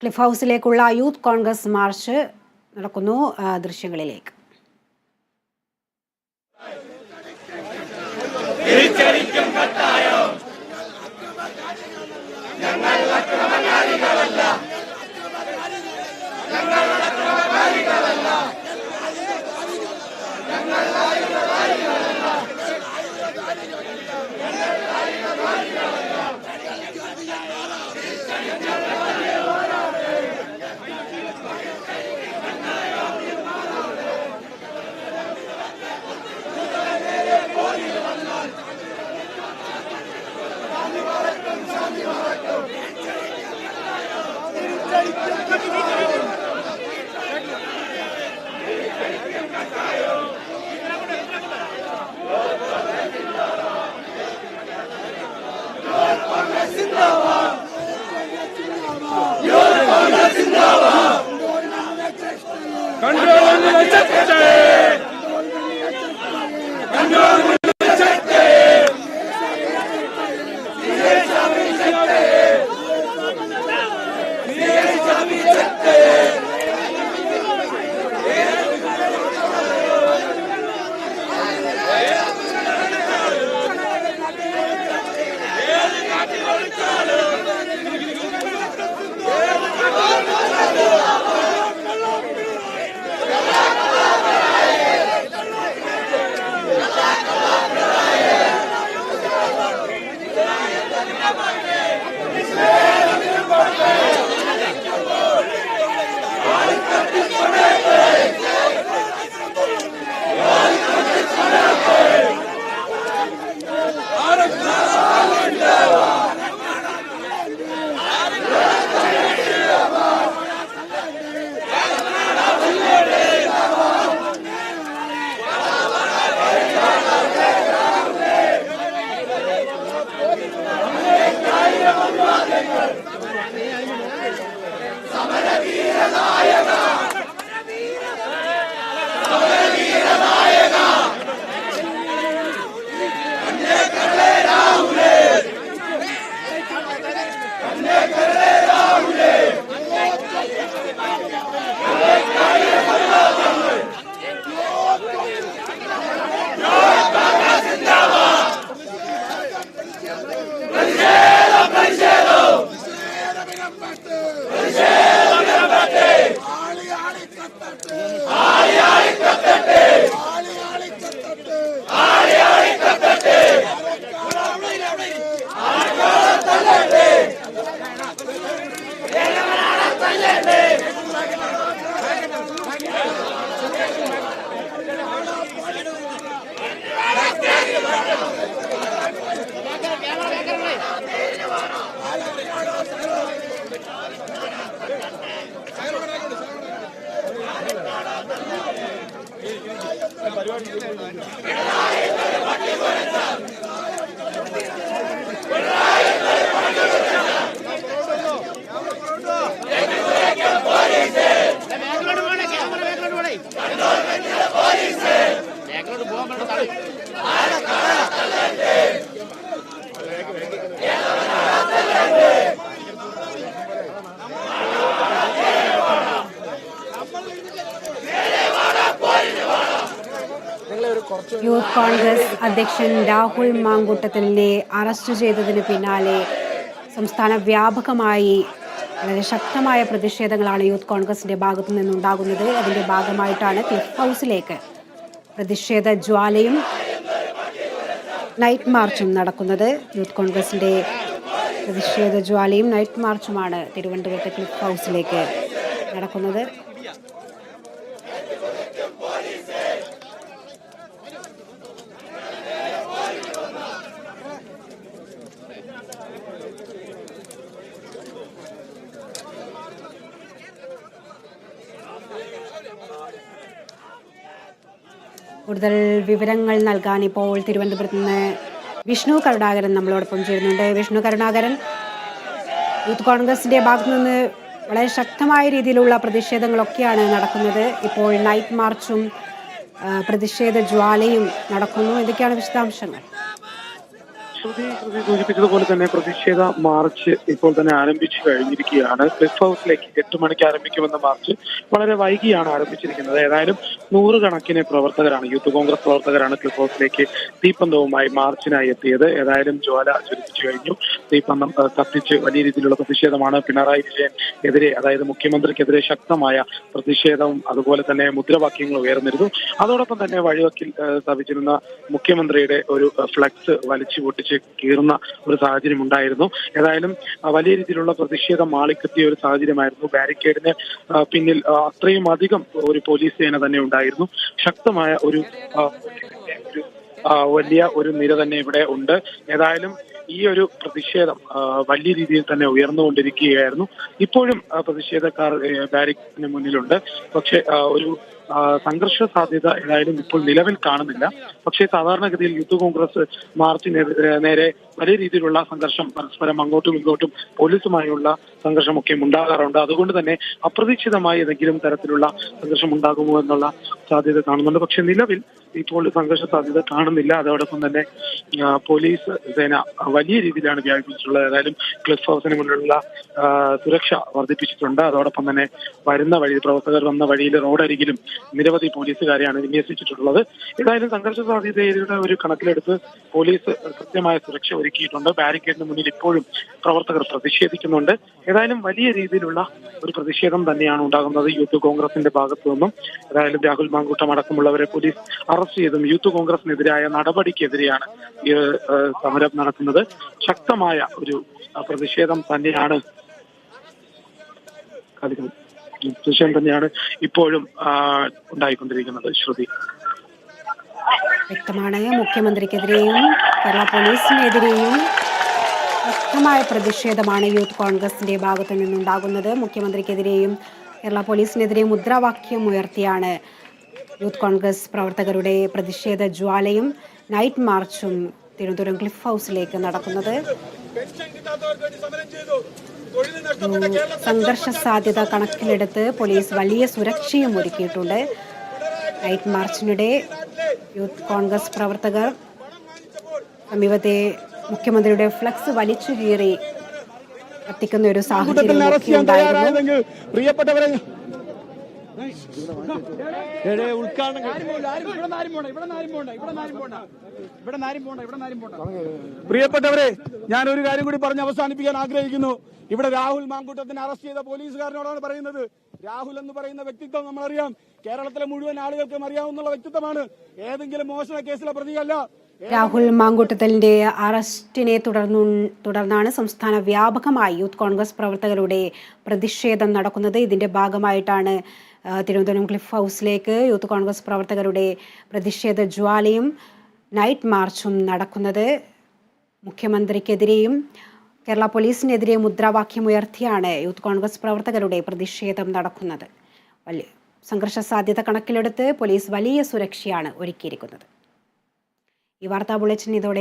Cliff ഹൗസിലേക്കുള്ള youth Congress March നടക്കുന്നു. ദൃശ്യങ്ങളിലേക്ക്. Youth Congress അധ്യക്ഷൻ Rahul മാങ്കൂട്ടത്തിലിനെ arrest ചെയ്തതിന് പിന്നാലെ സംസ്ഥാന വ്യാപകമായി വളരെ ശക്തമായ പ്രതിഷേധങ്ങളാണ് യൂത്ത് കോൺഗ്രസിന്റെ ഭാഗത്തു നിന്നുണ്ടാകുന്നത്. അതിന്റെ ഭാഗമായിട്ടാണ് ക്ലിഫ് ഹൗസിലേക്ക് പ്രതിഷേധ ജ്വാലയും നൈറ്റ് മാർച്ചും നടക്കുന്നത്. യൂത്ത് കോൺഗ്രസിന്റെ പ്രതിഷേധ ജ്വാലയും നൈറ്റ് മാർച്ചുമാണ് തിരുവനന്തപുരത്തെ ക്ലിഫ് ഹൗസിലേക്ക് നടക്കുന്നത്. കൂടുതൽ വിവരങ്ങൾ നൽകാൻ ഇപ്പോൾ തിരുവനന്തപുരത്ത് നിന്ന് വിഷ്ണു കരുണാകരൻ നമ്മളോടൊപ്പം ചേരുന്നുണ്ട്. വിഷ്ണു കരുണാകരൻ, യൂത്ത് കോൺഗ്രസിന്റെ ഭാഗത്തു നിന്ന് വളരെ ശക്തമായ രീതിയിലുള്ള പ്രതിഷേധങ്ങളൊക്കെയാണ് നടക്കുന്നത്. ഇപ്പോൾ നൈറ്റ് മാർച്ചും പ്രതിഷേധ ജ്വാലയും നടക്കുന്നു. എന്തൊക്കെയാണ് വിശദാംശങ്ങൾ? ശ്രുതി സൂചിപ്പിച്ചതുപോലെ തന്നെ പ്രതിഷേധ മാർച്ച് ഇപ്പോൾ തന്നെ ആരംഭിച്ചു കഴിഞ്ഞിരിക്കുകയാണ്. ക്ലിഫ് ഹൗസിലേക്ക് 8 മണിക്ക് ആരംഭിക്കുമെന്ന മാർച്ച് വളരെ വൈകിയാണ് ആരംഭിച്ചിരിക്കുന്നത്. ഏതായാലും 100 കണക്കിന് പ്രവർത്തകരാണ്, യൂത്ത് കോൺഗ്രസ് പ്രവർത്തകരാണ് ക്ലിഫ് ഹൗസിലേക്ക് തീപ്പന്തവുമായി മാർച്ചിനായി എത്തിയത്. ഏതായാലും ജ്വാല ജ്വലിപ്പിച്ചു കഴിഞ്ഞു. തീപ്പന്തം കത്തിച്ച് വലിയ രീതിയിലുള്ള പ്രതിഷേധമാണ്. പിണറായി വിജയൻ എതിരെ, അതായത് മുഖ്യമന്ത്രിക്കെതിരെ ശക്തമായ പ്രതിഷേധവും അതുപോലെ തന്നെ മുദ്രാവാക്യങ്ങൾ ഉയർന്നിരുന്നു. അതോടൊപ്പം തന്നെ വഴിവക്കിൽ സ്ഥാപിച്ചിരുന്ന മുഖ്യമന്ത്രിയുടെ ഒരു ഫ്ലക്സ് വലിച്ചു പൊട്ടിച്ച് കീറുന്ന ഒരു സാഹചര്യം ഉണ്ടായിരുന്നു. ഏതായാലും വലിയ രീതിയിലുള്ള പ്രതിഷേധം ആളിക്കത്തിയ ഒരു സാഹചര്യമായിരുന്നു. ബാരിക്കേഡിന് പിന്നിൽ അത്രയും അധികം ഒരു പോലീസ് സേന തന്നെ ഉണ്ടായിരുന്നു. ശക്തമായ ഒരു വലിയ ഒരു നിര തന്നെ ഇവിടെ ഉണ്ട്. ഏതായാലും ഈ ഒരു പ്രതിഷേധം വലിയ രീതിയിൽ തന്നെ ഉയർന്നുകൊണ്ടിരിക്കുകയായിരുന്നു. ഇപ്പോഴും പ്രതിഷേധക്കാർ ബാരിക്കേഡിന് മുന്നിലുണ്ട്. പക്ഷെ ഒരു സംഘർഷ സാധ്യത ഏതായാലും ഇപ്പോൾ നിലവിൽ കാണുന്നില്ല. പക്ഷേ സാധാരണഗതിയിൽ യൂത്ത് കോൺഗ്രസ് മാർച്ചിന് നേരെ വലിയ രീതിയിലുള്ള സംഘർഷം, പരസ്പരം അങ്ങോട്ടും ഇങ്ങോട്ടും പോലീസുമായുള്ള സംഘർഷമൊക്കെ ഉണ്ടാകാറുണ്ട്. അതുകൊണ്ട് തന്നെ അപ്രതീക്ഷിതമായി ഏതെങ്കിലും തരത്തിലുള്ള സംഘർഷം ഉണ്ടാകുമോ എന്നുള്ള സാധ്യത കാണുന്നുണ്ട്. പക്ഷെ നിലവിൽ ഇപ്പോൾ സംഘർഷ സാധ്യത കാണുന്നില്ല. അതോടൊപ്പം തന്നെ പോലീസ് സേന വലിയ രീതിയിലാണ് വ്യാപിപ്പിച്ചിട്ടുള്ളത്. ഏതായാലും ക്ലിഫ് ഹൗസിന് മുന്നിലുള്ള സുരക്ഷ വർദ്ധിപ്പിച്ചിട്ടുണ്ട്. അതോടൊപ്പം തന്നെ വരുന്ന വഴി, പ്രവർത്തകർ വന്ന വഴിയിൽ റോഡരികിലും നിരവധി പോലീസുകാരെയാണ് വിന്യസിച്ചിട്ടുള്ളത്. ഏതായാലും സംഘർഷ സാധ്യതയുടെ ഒരു കണക്കിലെടുത്ത് പോലീസ് കൃത്യമായ സുരക്ഷ ഒരുക്കിയിട്ടുണ്ട്. ബാരിക്കേഡിന് മുന്നിൽ ഇപ്പോഴും പ്രവർത്തകർ പ്രതിഷേധിക്കുന്നുണ്ട്. ഏതായാലും വലിയ രീതിയിലുള്ള ഒരു പ്രതിഷേധം തന്നെയാണ് ഉണ്ടാകുന്നത് യൂത്ത് കോൺഗ്രസിന്റെ ഭാഗത്തു നിന്നും. ഏതായാലും രാഹുൽ മാങ്കൂട്ടം അടക്കമുള്ളവരെ പോലീസ് അറസ്റ്റ് ചെയ്തും യൂത്ത് കോൺഗ്രസിനെതിരായ നടപടിക്കെതിരെയാണ് ഈ സമരം നടക്കുന്നത്. ശക്തമായ ഒരു പ്രതിഷേധം തന്നെയാണ് ഇപ്പോഴും ഉണ്ടായിക്കൊണ്ടിരിക്കുന്നത്. ശ്രുതി, വ്യക്തമാണ്. മുഖ്യമന്ത്രിക്കെതിരെയും കേരള പോലീസിനെതിരെയും ശക്തമായ പ്രതിഷേധമാണ് യൂത്ത് കോൺഗ്രസിന്റെ ഭാഗത്തു നിന്നുണ്ടാകുന്നത്. മുഖ്യമന്ത്രിക്കെതിരെയും കേരള പോലീസിനെതിരെയും മുദ്രാവാക്യം ഉയർത്തിയാണ് യൂത്ത് കോൺഗ്രസ് പ്രവർത്തകരുടെ പ്രതിഷേധ ജ്വാലയും നൈറ്റ് മാർച്ചും തിരുവനന്തപുരം ക്ലിഫ് ഹൗസിലേക്ക് നടക്കുന്നത്. സംഘർഷ സാധ്യത കണക്കിലെടുത്ത് പോലീസ് വലിയ സുരക്ഷയും ഒരുക്കിയിട്ടുണ്ട്. നൈറ്റ് മാർച്ചിനിടെ യൂത്ത് കോൺഗ്രസ് പ്രവർത്തകർ സമീപത്തെ മുഖ്യമന്ത്രിയുടെ ഫ്ലക്സ് വലിച്ചു കീറി കത്തിക്കുന്ന ഒരു സാഹചര്യം ഉണ്ടായിരുന്നു. പ്രിയപ്പെട്ടവരെ, പ്രിയപ്പെട്ടവരെ, ഞാൻ ഒരു കാര്യം കൂടി പറഞ്ഞ് അവസാനിപ്പിക്കാൻ ആഗ്രഹിക്കുന്നു. ഇവിടെ രാഹുൽ മാങ്കൂട്ടത്തിനെ അറസ്റ്റ് ചെയ്ത പോലീസുകാരനോടാണ് പറയുന്നത്. രാഹുൽ എന്ന് പറയുന്ന വ്യക്തിത്വം നമ്മളറിയാം, കേരളത്തിലെ മുഴുവൻ ആളുകൾക്കും അറിയാവുന്ന വ്യക്തിത്വമാണ്. ഏതെങ്കിലും മോഷണ കേസിലെ പ്രതിയല്ല. രാഹുൽ മാങ്കൂട്ടത്തിലിന്റെ അറസ്റ്റിനെ തുടർന്നാണ് സംസ്ഥാന വ്യാപകമായി യൂത്ത് കോൺഗ്രസ് പ്രവർത്തകരുടെ പ്രതിഷേധം നടക്കുന്നത്. ഇതിന്റെ ഭാഗമായിട്ടാണ് തിരുവനന്തപുരം ക്ലിഫ് ഹൗസിലേക്ക് യൂത്ത് കോൺഗ്രസ് പ്രവർത്തകരുടെ പ്രതിഷേധ ജ്വാലയും നൈറ്റ് മാർച്ചും നടക്കുന്നത്. മുഖ്യമന്ത്രിക്കെതിരെയും കേരള പോലീസിനെതിരെ മുദ്രാവാക്യം ഉയർത്തിയാണ് യൂത്ത് കോൺഗ്രസ് പ്രവർത്തകരുടെ പ്രതിഷേധം നടക്കുന്നത്. വലിയ സംഘർഷ സാധ്യത കണക്കിലെടുത്ത് പോലീസ് വലിയ സുരക്ഷയാണ് ഒരുക്കിയിരിക്കുന്നത്. ഈ വാർത്താ ബുള്ളറ്റിൻ ഇതോടെ